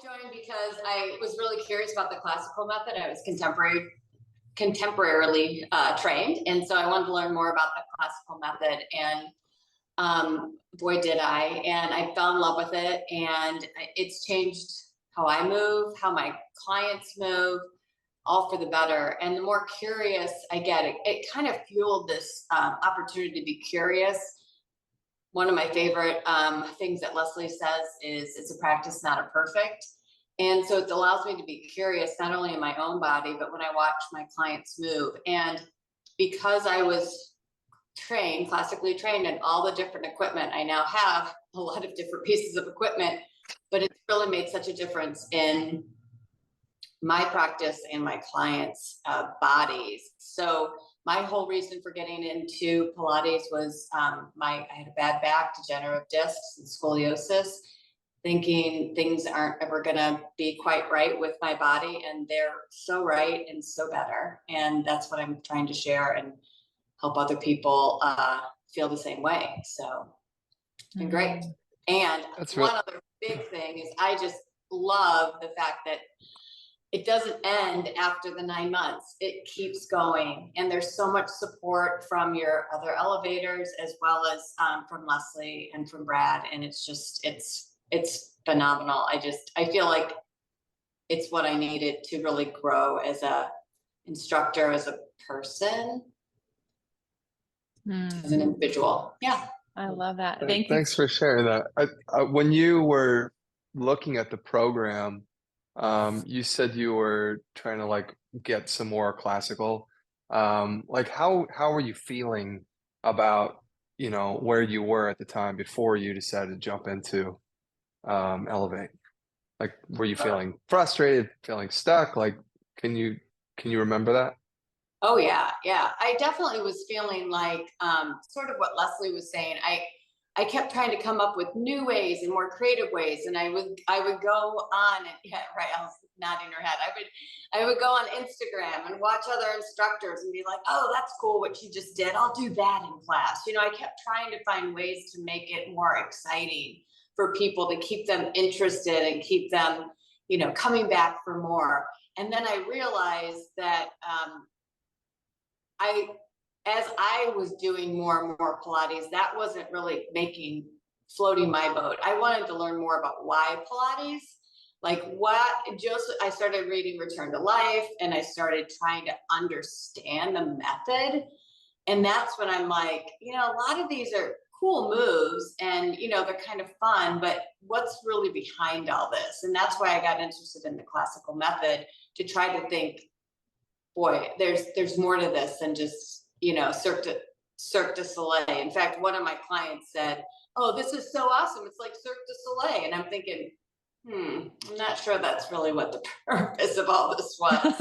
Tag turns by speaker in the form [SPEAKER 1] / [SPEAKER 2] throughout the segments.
[SPEAKER 1] joined because I was really curious about the classical method. I was contemporarily trained, and so I wanted to learn more about the classical method. And boy, did I! And I fell in love with it, and it's changed how I move, how my clients move, all for the better. And the more curious I get, it kind of fueled this opportunity to be curious. One of my favorite things that Lesley says is, it's a practice, not a perfect. And so it allows me to be curious, not only in my own body, but when I watch my clients move. And because I was classically trained in all the different equipment, I now have a lot of different pieces of equipment, but it's really made such a difference in my practice and my clients' bodies. So my whole reason for getting into Pilates was I had a bad back, degenerative discs, and scoliosis, thinking things aren't ever going to be quite right with my body, and they're so right and so better. And that's what I'm trying to share and help other people feel the same way. So it's been great. And one other big thing is, I just love the fact that it doesn't end after the 9 months. It keeps going. And there's so much support from your other elevators, as well as from Lesley and from Brad. And it's just, it's phenomenal. I feel like it's what I needed to really grow as a instructor, as a person, as an individual. Yeah.
[SPEAKER 2] I love that. Thank you.
[SPEAKER 3] Thanks for sharing that. When you were looking at the program, you said you were trying to like get some more classical. Like how were you feeling about, where you were at the time before you decided to jump into eLevate? Like, were you feeling frustrated, feeling stuck? Like, can you remember that?
[SPEAKER 1] Oh yeah. I definitely was feeling like sort of what Lesley was saying. I kept trying to come up with new ways and more creative ways, and I would go on, and yeah, right. I was nodding her head. I would go on Instagram and watch other instructors and be like, oh, that's cool what you just did. I'll do that in class. I kept trying to find ways to make it more exciting for people, to keep them interested and keep them, coming back for more. And then I realized that as I was doing more and more Pilates, that wasn't really floating my boat. I wanted to learn more about why Pilates, I started reading Return to Life, and I started trying to understand the method. And that's when I'm like, a lot of these are cool moves, and, they're kind of fun, but what's really behind all this? And that's why I got interested in the classical method, to try to think, boy, there's more to this than just, Cirque du Soleil. In fact, one of my clients said, oh, this is so awesome. It's like Cirque du Soleil. And I'm thinking, I'm not sure that's really what the purpose of all this was.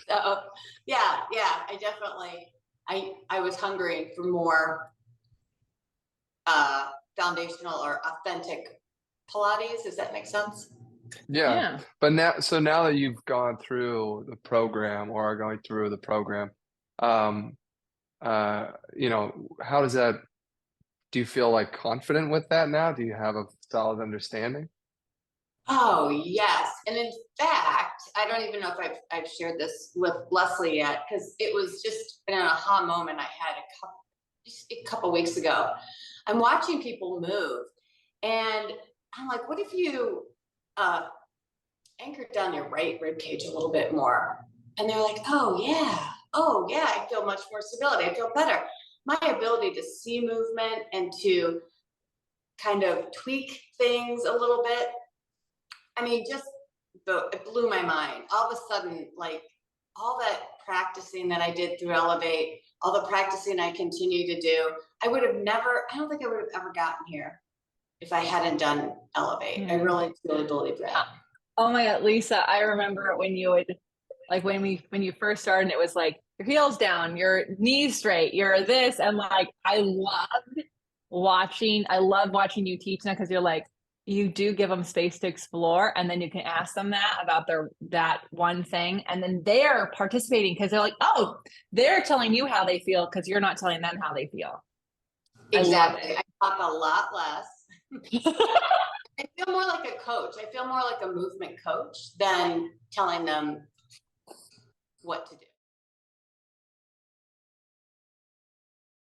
[SPEAKER 1] So yeah, I definitely, I was hungry for more foundational or authentic Pilates. Does that make sense?
[SPEAKER 3] Yeah. But now that you've gone through the program, or are going through the program, how does that, do you feel like confident with that now? Do you have a solid understanding?
[SPEAKER 1] Oh, yes. And in fact, I don't even know if I've shared this with Lesley yet, because it was just an aha moment I had a couple weeks ago. I'm watching people move, and I'm like, what if you anchored down your right rib cage a little bit more? And they're like, oh yeah, I feel much more stability. I feel better. My ability to see movement and to kind of tweak things a little bit, it blew my mind. All of a sudden, like, all that practicing that I did through eLevate, all the practicing I continue to do, I don't think I would have ever gotten here if I hadn't done eLevate. I really believe that.
[SPEAKER 2] Oh my God, Lisa, I remember when you would, like, when you first started, it was like, your heels down, your knees straight, you're this. And like, I love watching you teach now, because you're like, you do give them space to explore, and then you can ask them about that one thing, and then they're participating because they're like, oh, they're telling you how they feel because you're not telling them how they feel.
[SPEAKER 1] Exactly. I talk a lot less. I feel more like a coach. I feel more like a movement coach than telling them what to do.